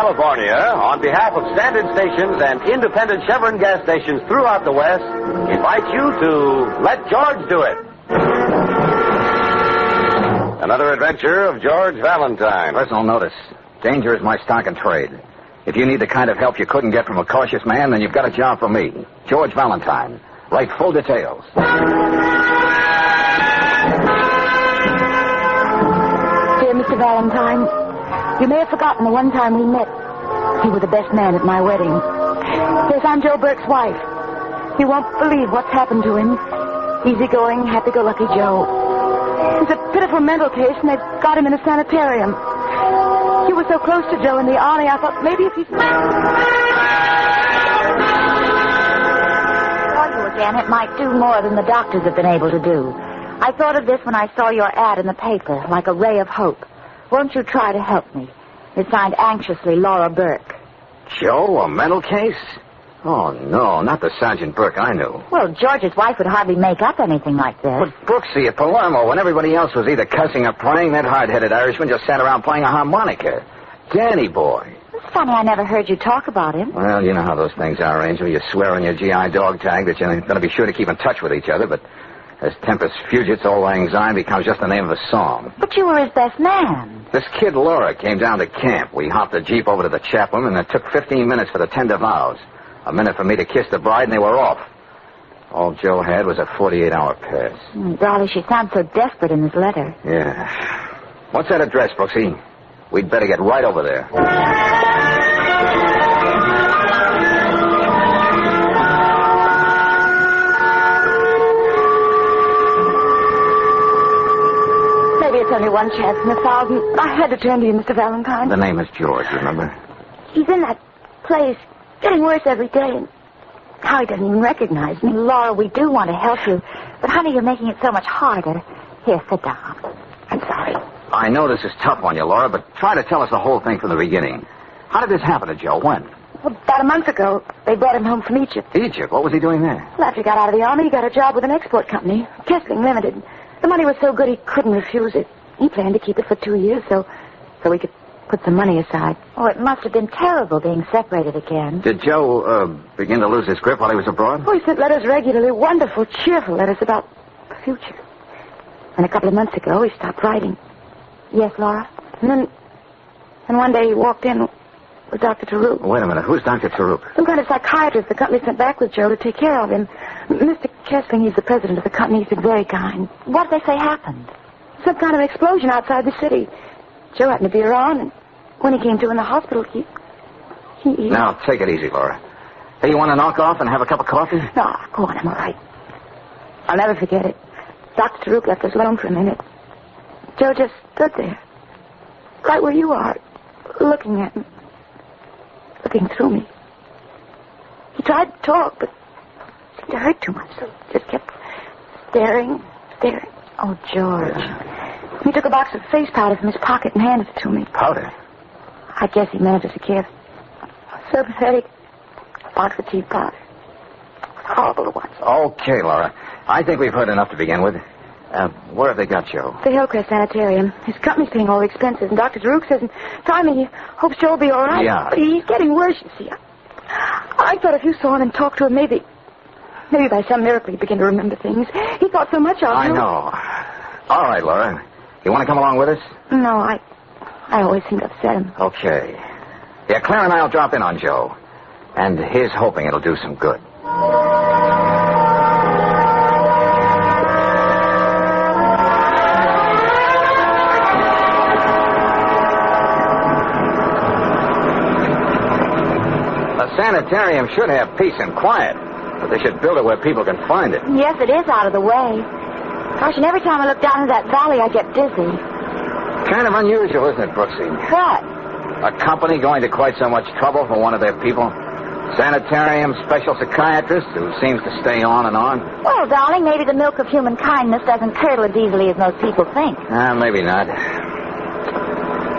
California, on behalf of standard stations and independent Chevron gas stations throughout the West, invite you to Let George Do It. Another adventure of George Valentine. Personal notice. Danger is my stock and trade. If you need the kind of help you couldn't get from a cautious man, then you've got a job for me. George Valentine. Write full details. Dear Mr. Valentine, you may have forgotten the one time we met. You were the best man at my wedding. Yes, I'm Joe Burke's wife. You won't believe what's happened to him. Easygoing, happy-go-lucky Joe. He's a pitiful mental case, and they've got him in a sanitarium. You were so close to Joe in the Army, I thought maybe if you... saw you again, it might do more than the doctors have been able to do. I thought of this when I saw your ad in the paper, like a ray of hope. Won't you try to help me? It's signed anxiously, Laura Burke. Joe, a mental case? Oh, no, not the Sergeant Burke I knew. Well, George's wife would hardly make up anything like this. But Brooksy at Palermo, when everybody else was either cussing or praying, that hard-headed Irishman just sat around playing a harmonica. Danny boy. It's funny I never heard you talk about him. Well, you know how those things are, Angel. You swear on your GI dog tag that you're going to be sure to keep in touch with each other, but as Tempest Fugit's Old Lang Syne becomes just the name of a song. But you were his best man. This kid Laura came down to camp. We hopped the Jeep over to the chaplain, and it took 15 minutes for the tender vows. A minute for me to kiss the bride, and they were off. All Joe had was a 48-hour pass. Darling, she sounds so desperate in this letter. Yeah. What's that address, Brooksy? We'd better get right over there. Maybe it's only one chance in 1,000. I had to turn to you, Mr. Valentine. The name is George, remember? He's in that place, getting worse every day, and how he doesn't even recognize me. Laura, we do want to help you, but honey, you're making it so much harder. Here, sit down. I'm sorry. I know this is tough on you, Laura, but try to tell us the whole thing from the beginning. How did this happen to Joe? When? Well, about a month ago, they brought him home from Egypt. Egypt? What was he doing there? Well, after he got out of the Army, he got a job with an export company, Kessling Limited. The money was so good he couldn't refuse it. He planned to keep it for 2 years so we could put some money aside. Oh, it must have been terrible being separated again. Did Joe begin to lose his grip while he was abroad? Oh, he sent letters regularly, wonderful, cheerful letters about the future. And a couple of months ago, he stopped writing. Yes, Laura? And one day he walked in with Dr. Taruk. Wait a minute. Who's Dr. Taruk? Some kind of psychiatrist the company sent back with Joe to take care of him. Mr. Kessling, he's the president of the company. He's been very kind. What did they say happened? Some kind of explosion outside the city. Joe happened to be around, and when he came to in the hospital, he... Now, take it easy, Laura. Hey, you want to knock off and have a cup of coffee? No, go on, I'm all right. I'll never forget it. Dr. Taruk left us alone for a minute. Joe just stood there, right where you are, looking at me, looking through me. He tried to talk, but it seemed to hurt too much, so he just kept staring. Oh, George. Yeah. He took a box of face powder from his pocket and handed it to me. Powder? I guess he meant it as a gift. So pathetic. A box of cheap powder. Horrible to watch. Okay, Laura. I think we've heard enough to begin with. Where have they got Joe? The Hillcrest Sanitarium. His company's paying all the expenses, and Dr. Taruk says in time he hopes Joe will be all right. Yeah. But he's getting worse, you see. I thought if you saw him and talked to him, maybe by some miracle he'd begin to remember things. He thought so much of you. I know. All right, Laura. You want to come along with us? No, I always seem to upset him. Okay. Yeah, Claire and I'll drop in on Joe. And here's hoping it'll do some good. The sanitarium should have peace and quiet, but they should build it where people can find it. Yes, it is out of the way. Gosh, and every time I look down into that valley, I get dizzy. Kind of unusual, isn't it, Brooksy? What? A company going to quite so much trouble for one of their people. Sanitarium special psychiatrist who seems to stay on and on. Well, darling, maybe the milk of human kindness doesn't curdle as easily as most people think. Maybe not.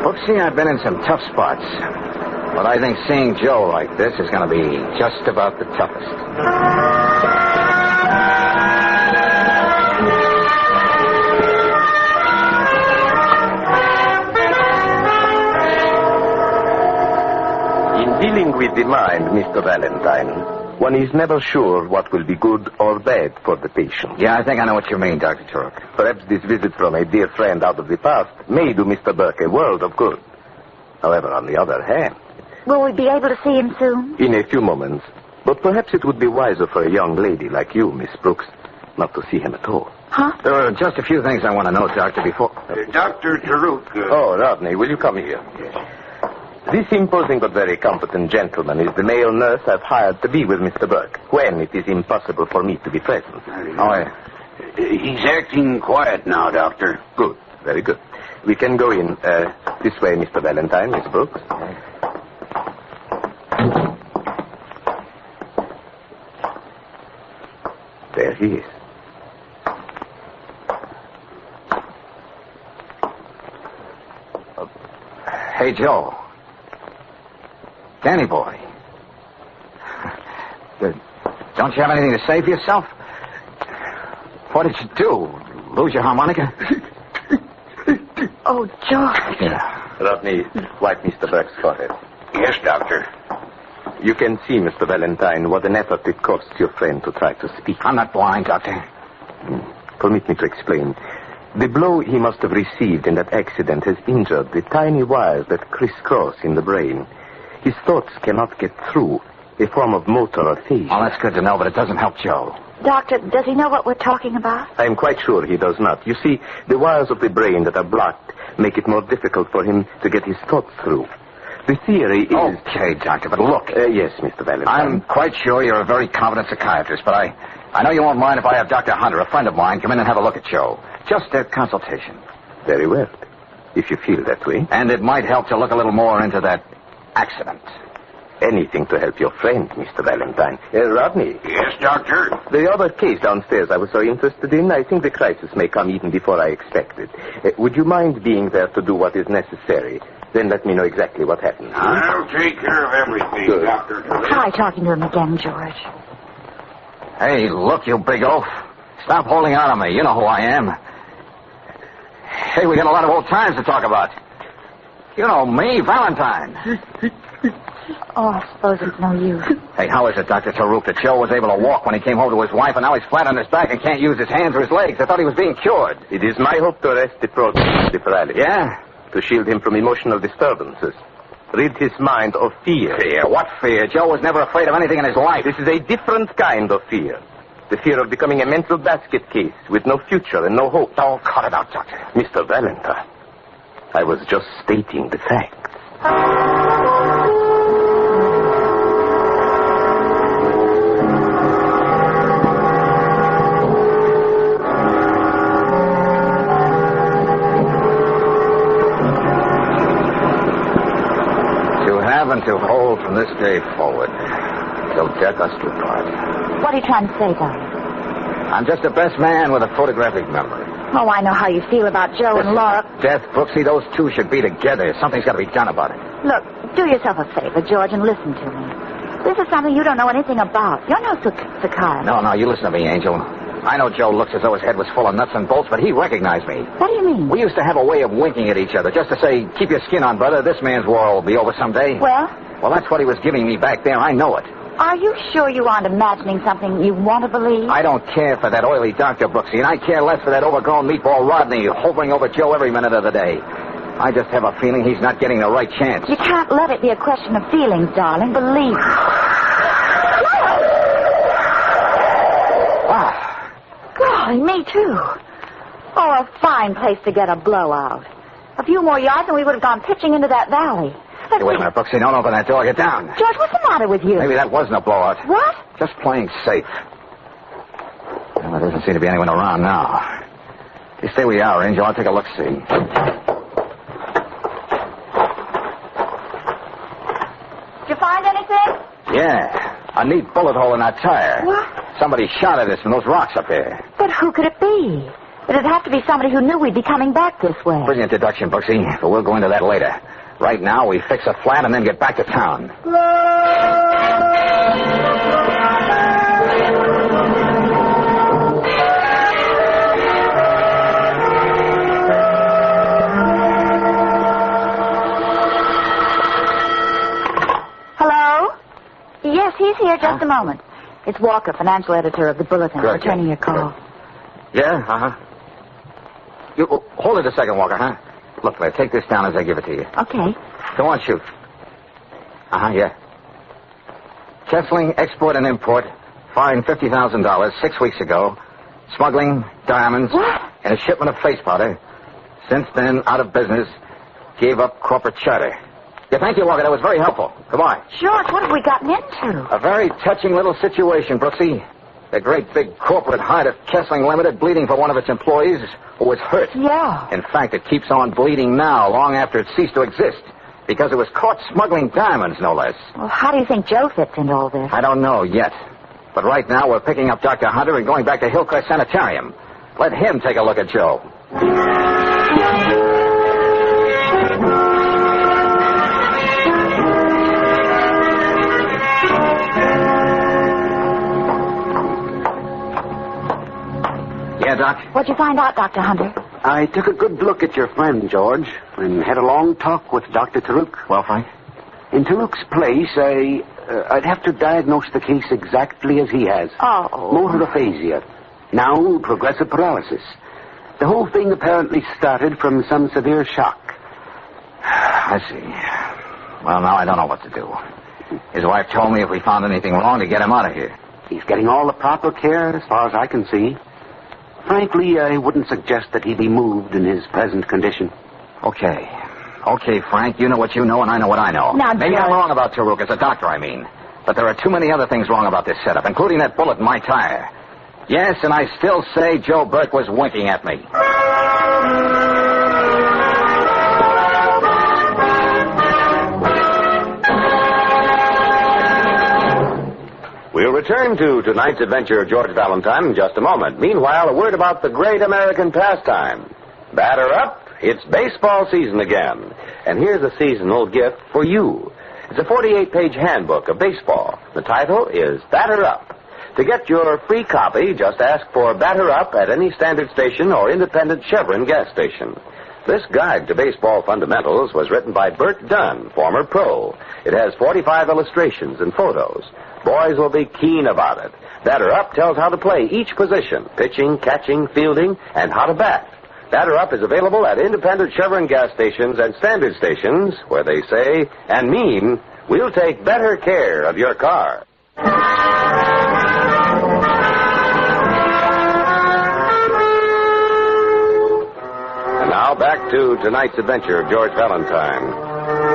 Brooksy, I've been in some tough spots. But I think seeing Joe like this is going to be just about the toughest. with the mind, Mr. Valentine. One is never sure what will be good or bad for the patient. Yeah, I think I know what you mean, Dr. Turok. Perhaps this visit from a dear friend out of the past may do Mr. Burke a world of good. However, on the other hand... Will we be able to see him soon? In a few moments. But perhaps it would be wiser for a young lady like you, Miss Brooks, not to see him at all. Huh? There are just a few things I want to know, Doctor, before... Dr. Turok. Oh, Rodney, will you come here? Yes. This imposing but very competent gentleman is the male nurse I've hired to be with Mr. Burke when it is impossible for me to be present. Oh, yeah. He's acting quiet now, Doctor. Good, very good. We can go in this way, Mr. Valentine, Miss Brooks. There he is. Hey, Joe. Danny boy. Don't you have anything to say for yourself? What did you do? Lose your harmonica? Oh, George. Yeah. Rodney, wipe Mr. Burke's forehead. Yes, Doctor. You can see, Mr. Valentine, what an effort it costs your friend to try to speak. I'm not blind, Doctor. Permit me to explain. The blow he must have received in that accident has injured the tiny wires that crisscross in the brain. His thoughts cannot get through a form of motor aphasia. Well, that's good to know, but it doesn't help Joe. Doctor, does he know what we're talking about? I am quite sure he does not. You see, the wires of the brain that are blocked make it more difficult for him to get his thoughts through. The theory is... Okay, Doctor, but look. Yes, Mr. Valentine. I'm quite sure you're a very competent psychiatrist, but I know you won't mind if I have Dr. Hunter, a friend of mine, come in and have a look at Joe. Just a consultation. Very well, if you feel that way. And it might help to look a little more into that accident. Anything to help your friend, Mr. Valentine. Rodney. Yes, Doctor. The other case downstairs I was so interested in, I think the crisis may come even before I expected. Would you mind being there to do what is necessary? Then let me know exactly what happened. I'll take care of everything, Good. Doctor. Try talking to him again, George. Hey, look, you big oaf. Stop holding on to me. You know who I am. Hey, we got a lot of old times to talk about. You know me, Valentine. Oh, I suppose it's no use. Hey, how is it, Dr. Taruk, that Joe was able to walk when he came home to his wife, and now he's flat on his back and can't use his hands or his legs? I thought he was being cured. It is my hope to arrest the process of the paralysis. Yeah? To shield him from emotional disturbances. Rid his mind of fear. Fear? What fear? Joe was never afraid of anything in his life. This is a different kind of fear. The fear of becoming a mental basket case with no future and no hope. Oh, cut it out, Doctor. Mr. Valentine, I was just stating the facts. And to hold from this day forward, till death us do part. What are you trying to say, darling? I'm just the best man with a photographic memory. Oh, I know how you feel about Joe and Laura. Death, Brooksy, those two should be together. Something's got to be done about it. Look, do yourself a favor, George, and listen to me. This is something you don't know anything about. You're no psychiatrist. No, you listen to me, Angel. I know Joe looks as though his head was full of nuts and bolts, but he recognized me. What do you mean? We used to have a way of winking at each other, just to say, keep your skin on, brother. This man's war will be over someday. Well, that's what he was giving me back there. I know it. are you sure you aren't imagining something you want to believe? I don't care for that oily Dr. Brooksy, and I care less for that overgrown meatball Rodney hovering over Joe every minute of the day. I just have a feeling he's not getting the right chance. You can't let it be a question of feelings, darling. Believe me. Wow. Golly, me too. Oh, a fine place to get a blowout. A few more yards and we would have gone pitching into that valley. Hey, wait a minute, Brooksy. Don't open that door. Get down. George, what's the matter with you? Maybe that wasn't a blowout. What? Just playing safe. Well, there doesn't seem to be anyone around now. You stay where you are, Angel. I'll take a look-see. Did you find anything? Yeah. A neat bullet hole in that tire. What? Somebody shot at us from those rocks up there. But who could it be? It'd have to be somebody who knew we'd be coming back this way. Brilliant deduction, Brooksy, but we'll go into that later. Right now, we fix a flat and then get back to town. Hello? just a moment. It's Walker, financial editor of the Bulletin, Good, returning your call. Yeah, You, hold it a second, Walker, huh? Look, Claire, take this down as I give it to you. Okay. Go on, shoot. Yeah. Kessling, export and import, fined $50,000 6 weeks ago. Smuggling, diamonds, What? and a shipment of face powder. Since then, out of business, gave up corporate charter. Yeah, thank you, Walker. That was very helpful. Goodbye. George, what have we gotten into? A very touching little situation, Brooksy. The great big corporate hired at Kessling Limited bleeding for one of its employees who was hurt. Yeah. In fact, it keeps on bleeding now, long after it ceased to exist. Because it was caught smuggling diamonds, no less. Well, how do you think Joe fits into all this? I don't know yet. But right now, we're picking up Dr. Hunter and going back to Hillcrest Sanitarium. Let him take a look at Joe. Yeah, Doc? What'd you find out, Dr. Hunter? I took a good look at your friend, George, and had a long talk with Dr. Taruk. Well, Frank? In Taruk's place, I'd have to diagnose the case exactly as he has. Oh. Motor aphasia. Now, progressive paralysis. The whole thing apparently started from some severe shock. I see. Well, now I don't know what to do. His wife told me if we found anything wrong to get him out of here. He's getting all the proper care as far as I can see. Frankly, I wouldn't suggest that he be moved in his present condition. Okay. Okay, Frank, you know what you know and I know what I know. Now, Maybe George. I'm wrong about Taruk as a doctor, I mean. But there are too many other things wrong about this setup, including that bullet in my tire. Yes, and I still say Joe Burke was winking at me. We'll return to tonight's adventure of George Valentine in just a moment. Meanwhile, a word about the great American pastime. Batter up, it's baseball season again. And here's a seasonal gift for you. It's a 48-page handbook of baseball. The title is Batter Up. To get your free copy, just ask for Batter Up at any standard station or independent Chevron gas station. This guide to baseball fundamentals was written by Bert Dunn, former pro. It has 45 illustrations and photos. Boys will be keen about it. Batter Up tells how to play each position, pitching, catching, fielding, and how to bat. Batter Up is available at independent Chevron gas stations and standard stations where they say and mean, we'll take better care of your car. And now back to tonight's adventure of George Valentine.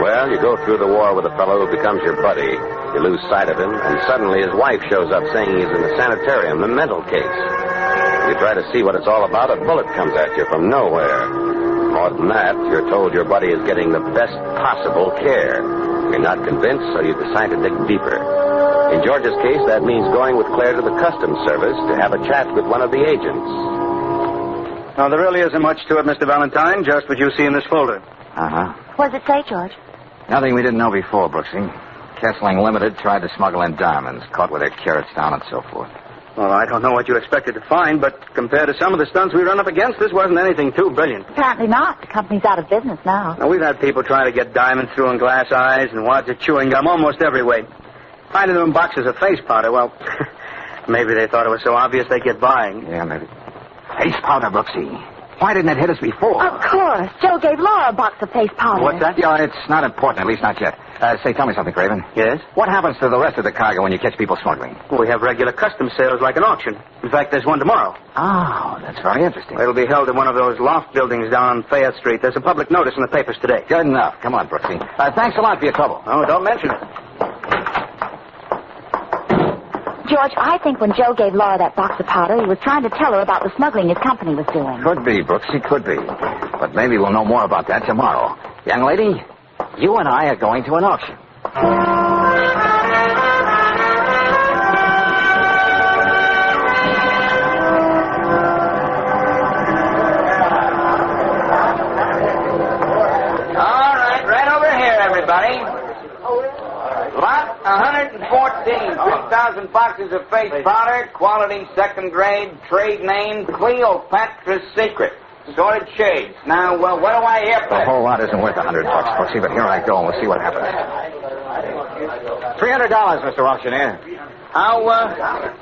Well, you go through the war with a fellow who becomes your buddy. You lose sight of him, and suddenly his wife shows up saying he's in the sanitarium, a mental case. You try to see what it's all about, a bullet comes at you from nowhere. More than that, you're told your buddy is getting the best possible care. You're not convinced, so you decide to dig deeper. In George's case, that means going with Claire to the Customs Service to have a chat with one of the agents. Well, there really isn't much to it, Mr. Valentine, just what you see in this folder. Uh-huh. What does it say, George? Nothing we didn't know before, Brooksy. Kessling Limited tried to smuggle in diamonds, caught with their carrots down and so forth. Well, I don't know what you expected to find, but compared to some of the stunts we run up against, this wasn't anything too brilliant. Apparently not. The company's out of business now. Now, we've had people try to get diamonds through in glass eyes and wads of chewing gum almost every way. Finding them in boxes of face powder, well, maybe they thought it was so obvious they'd get buying. Yeah, maybe. Face powder, Brooksy. Why didn't it hit us before? Of course. Joe gave Laura a box of face powder. What's that? Yeah, it's not important, at least not yet. Say, tell me something, Craven. Yes? What happens to the rest of the cargo when you catch people smuggling? Well, we have regular customs sales like an auction. In fact, there's one tomorrow. Oh, that's very interesting. It'll be held in one of those loft buildings down on Fayette Street. There's a public notice in the papers today. Good enough. Come on, Brooksy. Thanks a lot for your trouble. Oh, don't mention it. George, I think when Joe gave Laura that box of powder, he was trying to tell her about the smuggling his company was doing. Could be, Brooksy, could be. But maybe we'll know more about that tomorrow. Young lady, you and I are going to an auction. All right over here, everybody. Lot 114, 3,000 boxes of face powder, quality second grade, trade name Cleopatra's Secret. Sorted shades. Now, what do I hear for? The whole lot isn't worth $100, Brooksy, but here I go and we'll see what happens. $300, Mr. Auctioneer. How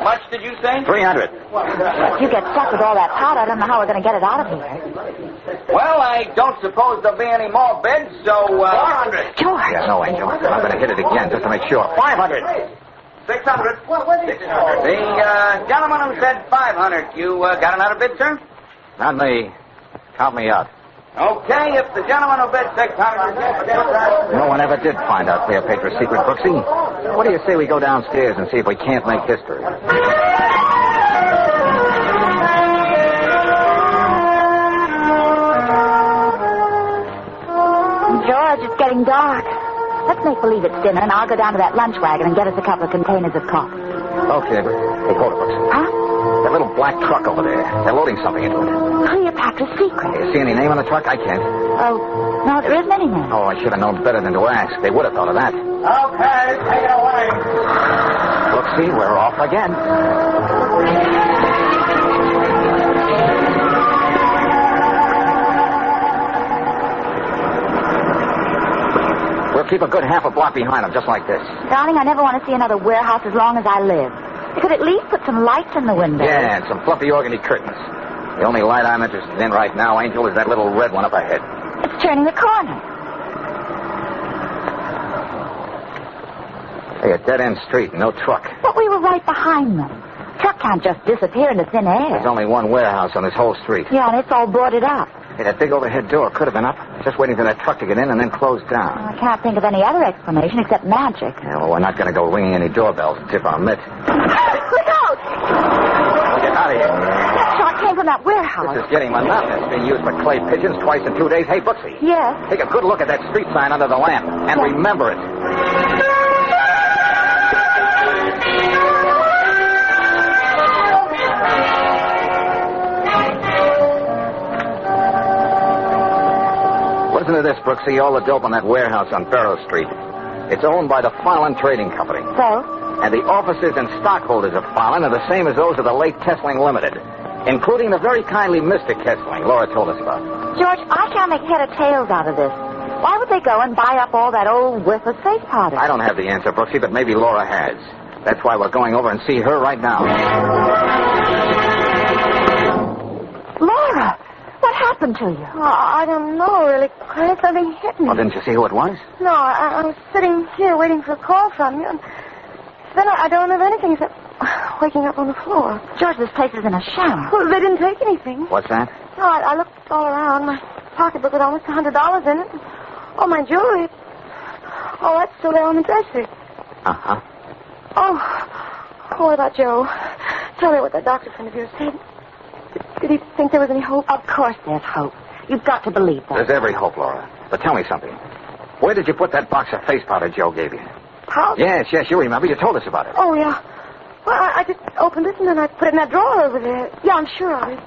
much did you say? 300. If you get stuck with all that powder, I don't know how we're going to get it out of here. Well, I don't suppose there'll be any more bids, so... 400. George. Yeah, no, Angel. I'm going to hit it again just to make sure. 500. 600. The gentleman who said 500, you got another bid, sir? Not me. Count me out. Okay, if the gentleman who bid 600... No one ever did find out Cleopatra's secret, Brooksy. What do you say we go downstairs and see if we can't make history? George, it's getting dark. Let's make believe it's dinner, and I'll go down to that lunch wagon and get us a couple of containers of coffee. Okay, but... Hey, hold it, Brooksy. Huh? That little black truck over there. They're loading something into it. Cleopatra's secret. You see any name on the truck? I can't. Oh, no, there isn't any name. Oh, I should have known better than to ask. They would have thought of that. Okay, take it away. Brooksy, we're off again. We'll keep a good half a block behind them, just like this. Darling, I never want to see another warehouse as long as I live. They could at least put some lights in the windows. Yeah, and some fluffy organdy curtains. The only light I'm interested in right now, Angel, is that little red one up ahead. It's turning the corner. Hey, a dead-end street, no truck. But we were right behind them. Truck can't just disappear into thin air. There's only one warehouse on this whole street. Yeah, and it's all boarded up. Hey, that big overhead door could have been up. Just waiting for that truck to get in and then closed down. I can't think of any other explanation except magic. Yeah, well, we're not going to go ringing any doorbells and tip our mitts. Look out! We'll get out of here. That shot came from that warehouse. This is getting monotonous. Being used for clay pigeons twice in 2 days. Hey, Brooksy. Yes? Take a good look at that street sign under the lamp. And remember it. Listen to this, Brooksy. All the dope on that warehouse on Barrow Street. It's owned by the Fallon Trading Company. So? And the officers and stockholders of Fallon are the same as those of the late Kessling Limited, including the very kindly Mr. Kessling Laura told us about. George, I can't make head or tails out of this. Why would they go and buy up all that old worthless safe powder? I don't have the answer, Brooksy, but maybe Laura has. That's why we're going over and see her right now. Laura! What happened to you? Oh, I don't know, really, Claire. Something hit me. Well, didn't you see who it was? No, I was sitting here waiting for a call from you, and then I don't have anything except waking up on the floor. George, this place is in a sham. Well, they didn't take anything. What's that? No, I looked all around. My pocketbook with almost $100 in it. Oh, my jewelry. Oh, that's still there on the dresser. Uh-huh. Oh, what about Joe? Tell me what that doctor friend of yours said. Did he think there was any hope? Of course there's hope. You've got to believe that. There's every hope, Laura. But tell me something. Where did you put that box of face powder Joe gave you? How? Yes, you remember. You told us about it. Oh, yeah. Well, I just opened it and then I put it in that drawer over there. Yeah, I'm sure of it.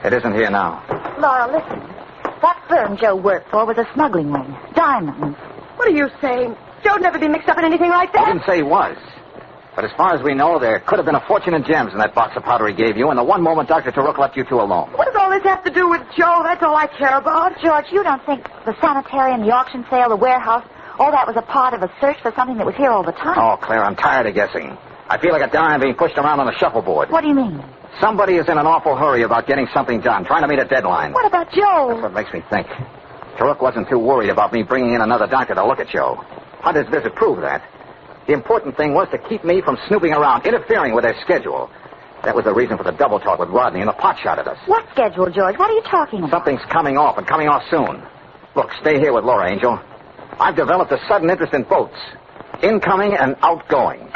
It isn't here now. Laura, listen. That firm Joe worked for was a smuggling ring. Diamonds. What are you saying? Joe'd never be mixed up in anything like I that. didn't say he was. But as far as we know, there could have been a fortune in gems in that box of powder he gave you, and the one moment Dr. Taruk left you two alone. What does all this have to do with Joe? That's all I care about. George, you don't think the sanitarium, the auction sale, the warehouse, all that was a part of a search for something that was here all the time? Oh, Claire, I'm tired of guessing. I feel like a dime being pushed around on a shuffleboard. What do you mean? Somebody is in an awful hurry about getting something done, trying to meet a deadline. What about Joe? That's what makes me think. Taruk wasn't too worried about me bringing in another doctor to look at Joe. Hunter's visit proved that. The important thing was to keep me from snooping around, interfering with their schedule. That was the reason for the double talk with Rodney and the pot shot at us. What schedule, George? What are you talking about? Something's coming off, and coming off soon. Look, stay here with Laura, Angel. I've developed a sudden interest in boats. Incoming and outgoing.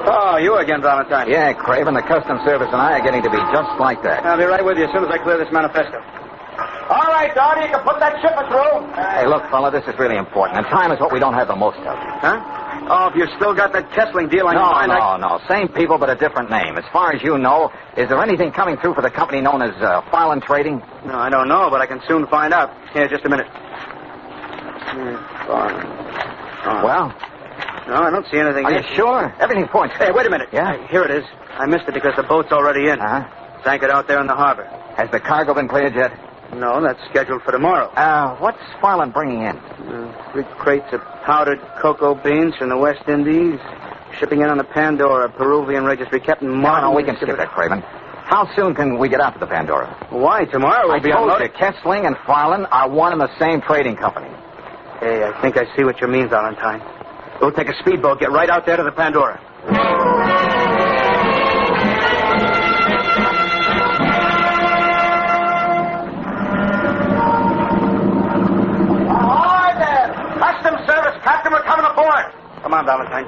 Oh, you again, Valentine. Yeah, Craven, the Customs Service and I are getting to be just like that. I'll be right with you as soon as I clear this manifesto. All right, Dory, you can put that shipment through. Hey, look, fella, this is really important, and time is what we don't have the most of. Huh? Oh, if you still got that Kessling deal on your mind... No. Same people, but a different name. As far as you know, is there anything coming through for the company known as Fallon Trading? No, I don't know, but I can soon find out. Here, just a minute. Well? No, I don't see anything. Are you sure? Everything points. Hey, wait a minute. Yeah? Here it is. I missed it because the boat's already in. Uh-huh. It's anchored out there in the harbor. Has the cargo been cleared yet? No, that's scheduled for tomorrow. What's Farland bringing in? 3 crates of powdered cocoa beans from the West Indies. Shipping in on the Pandora, Peruvian registry, Captain Martin. No, we can skip that, Craven. How soon can we get out to the Pandora? Why? Tomorrow we'll be told unloaded. you, Kessling and Farland are one and the same trading company. Hey, I think I see what you mean, Valentine. We'll take a speedboat, get right out there to the Pandora. Ahoy there! Customs service, Captain, we're coming aboard. Come on, Valentine.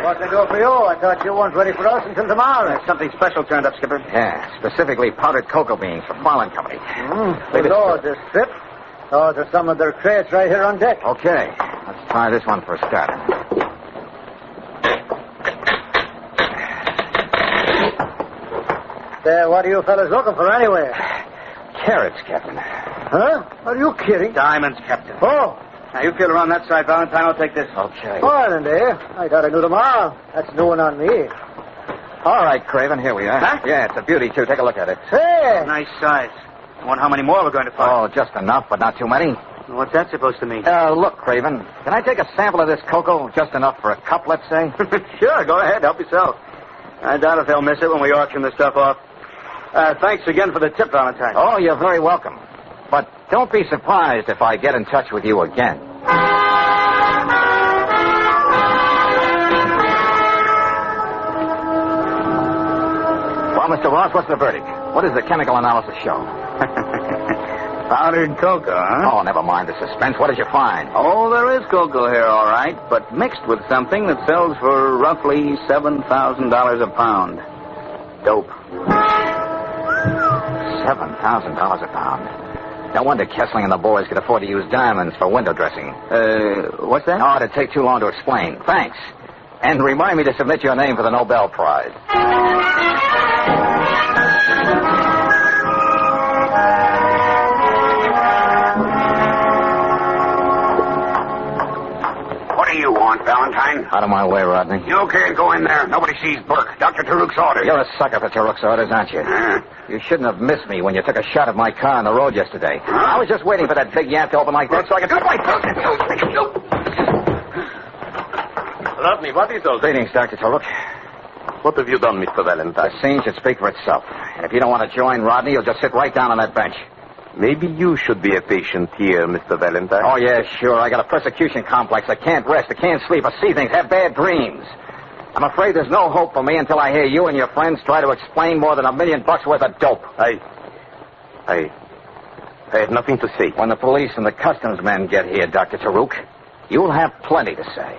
What can I do for you? I thought you weren't ready for us until tomorrow. Something special turned up, Skipper. Yeah, specifically powdered cocoa beans for Farland Company. Good Lord, this trip. Oh, there's some of their crates right here on deck. Okay, let's try this one for a start. What are you fellas looking for anyway? Carrots, Captain. Huh? Are you kidding? Diamonds, Captain. Oh. Now, you feel around that side, Valentine. I'll take this. Okay. Ireland, eh? I thought I knew them all. That's new one on me. All right, Craven, here we are. Huh? Yeah, it's a beauty, too. Take a look at it. Hey! Nice size. I wonder how many more we're going to find. Oh, just enough, but not too many. What's that supposed to mean? Look, Craven, can I take a sample of this cocoa? Just enough for a cup, let's say? Sure, go ahead. Help yourself. I doubt if they'll miss it when we auction the stuff off. Thanks again for the tip, Valentine. Oh, you're very welcome. But don't be surprised if I get in touch with you again. Well, Mr. Ross, what's the verdict? What does the chemical analysis show? Powdered cocoa, huh? Oh, never mind the suspense. What did you find? Oh, there is cocoa here, all right, but mixed with something that sells for roughly $7,000 a pound. Dope. $7,000 a pound. No wonder Kessling and the boys could afford to use diamonds for window dressing. What's that? Oh, it'd take too long to explain. Thanks. And remind me to submit your name for the Nobel Prize. What do you want, Valentine? Out of my way, Rodney. You can't go in there. Nobody sees Burke. Dr. Taruk's orders. You're a sucker for Taruk's orders, aren't you? You shouldn't have missed me when you took a shot at my car on the road yesterday. I was just waiting for that big yap to open like that so I could... Rodney, what is all this? Greetings, Dr. Taruk. What have you done, Mr. Valentine? The scene should speak for itself. And if you don't want to join Rodney, you'll just sit right down on that bench. Maybe you should be a patient here, Mr. Valentine. Oh, yeah, sure. I got a persecution complex. I can't rest. I can't sleep. I see things, have bad dreams. I'm afraid there's no hope for me until I hear you and your friends try to explain more than $1 million worth of dope. I have nothing to say. When the police and the customs men get here, Dr. Taruk, you'll have plenty to say.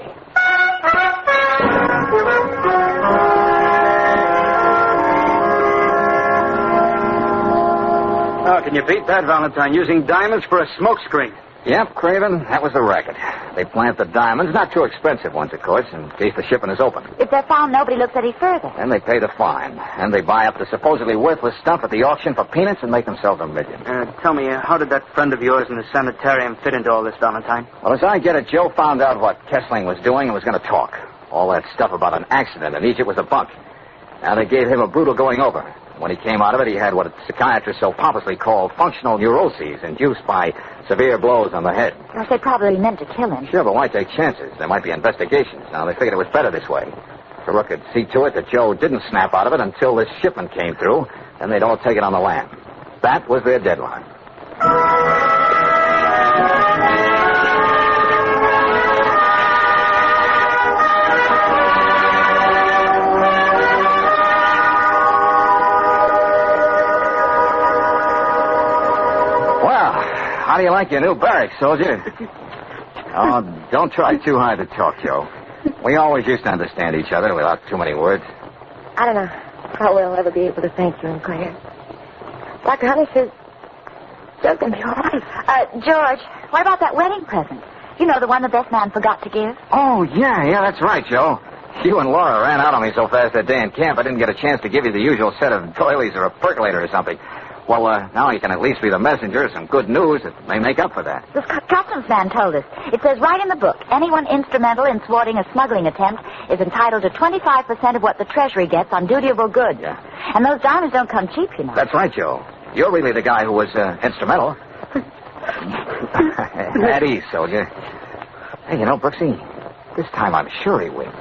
Oh, can you beat that, Valentine? Using diamonds for a smokescreen. Yep, Craven, that was the racket. They plant the diamonds, not too expensive ones, of course, in case the shipment is open. If they're found, nobody looks any further. Then they pay the fine. And they buy up the supposedly worthless stuff at the auction for peanuts and make themselves $1 million. Tell me, how did that friend of yours in the sanitarium fit into all this, Valentine? Well, as I get it, Joe found out what Kessling was doing and was going to talk. All that stuff about an accident in Egypt was a bunk. Now, they gave him a brutal going over. When he came out of it, he had what psychiatrists so pompously call functional neuroses induced by severe blows on the head. Well, they probably meant to kill him. Sure, but why take chances? There might be investigations. Now, they figured it was better this way. Taruk could see to it that Joe didn't snap out of it until this shipment came through, and they'd all take it on the lam. That was their deadline. How do you like your new barracks, soldier? Oh, don't try too hard to talk, Joe. We always used to understand each other without too many words. I don't know how we'll ever be able to thank you and Claire. Dr. Hunter says Joe's going to be all right. George, what about that wedding present? You know, the one the best man forgot to give? Oh, yeah, that's right, Joe. You and Laura ran out on me so fast that day in camp, I didn't get a chance to give you the usual set of doilies or a percolator or something. Well, now he can at least be the messenger of some good news that may make up for that. The customs man told us. It says right in the book, anyone instrumental in thwarting a smuggling attempt is entitled to 25% of what the Treasury gets on dutiable goods. Yeah. And those diamonds don't come cheap, you know. That's right, Joe. You're really the guy who was instrumental. At ease, soldier. Hey, you know, Brooksy, this time I'm sure he winked.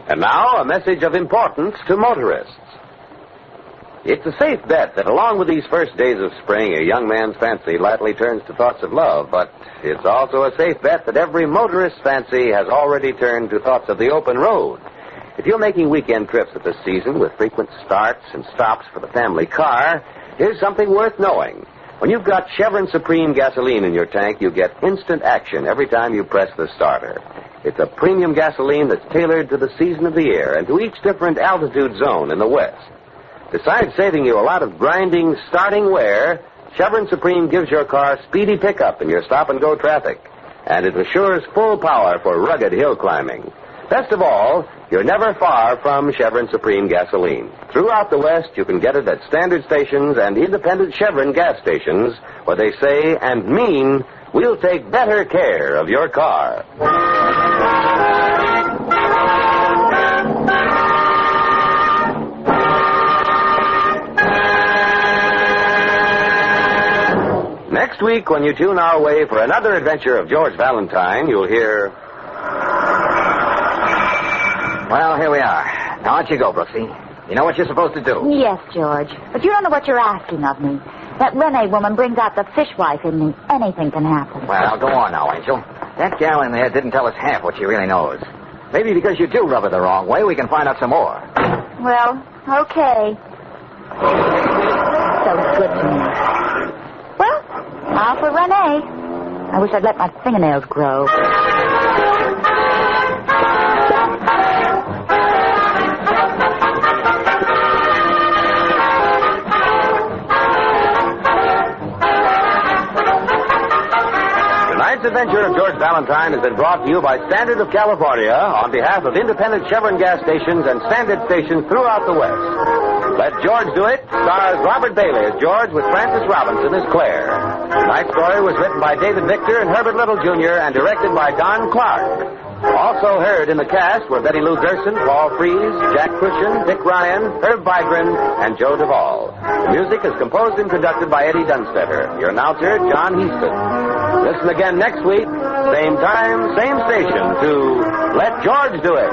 And now, a message of importance to motorists. It's a safe bet that along with these first days of spring, a young man's fancy lightly turns to thoughts of love, but it's also a safe bet that every motorist's fancy has already turned to thoughts of the open road. If you're making weekend trips at this season with frequent starts and stops for the family car, here's something worth knowing. When you've got Chevron Supreme gasoline in your tank, you get instant action every time you press the starter. It's a premium gasoline that's tailored to the season of the year and to each different altitude zone in the West. Besides saving you a lot of grinding, starting wear, Chevron Supreme gives your car speedy pickup in your stop-and-go traffic, and it assures full power for rugged hill climbing. Best of all, you're never far from Chevron Supreme gasoline. Throughout the West, you can get it at standard stations and independent Chevron gas stations, where they say and mean, we'll take better care of your car. Next week, when you tune our way for another adventure of George Valentine, you'll hear... Well, here we are. Now, on you go, Brooksy. You know what you're supposed to do. Yes, George. But you don't know what you're asking of me. That Renee woman brings out the fishwife in me. Anything can happen. Well, go on now, Angel. That gal in there didn't tell us half what she really knows. Maybe because you do rub her the wrong way, we can find out some more. Well, okay. So good to me. Well, now for Renee. I wish I'd let my fingernails grow. Tonight's adventure of George Valentine has been brought to you by Standard of California on behalf of independent Chevron gas stations and Standard stations throughout the West. Let George Do It stars Robert Bailey as George with Frances Robinson as Claire. Tonight's story was written by David Victor and Herbert Little Jr. and directed by Don Clark. Also heard in the cast were Betty Lou Gerson, Paul Frees, Jack Cushion, Dick Ryan, Herb Vigran, and Joe Duvall. The music is composed and conducted by Eddie Dunstetter. Your announcer, John Heaston. Listen again next week, same time, same station, to Let George Do It.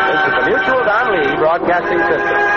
This is the Mutual Don Lee Broadcasting System.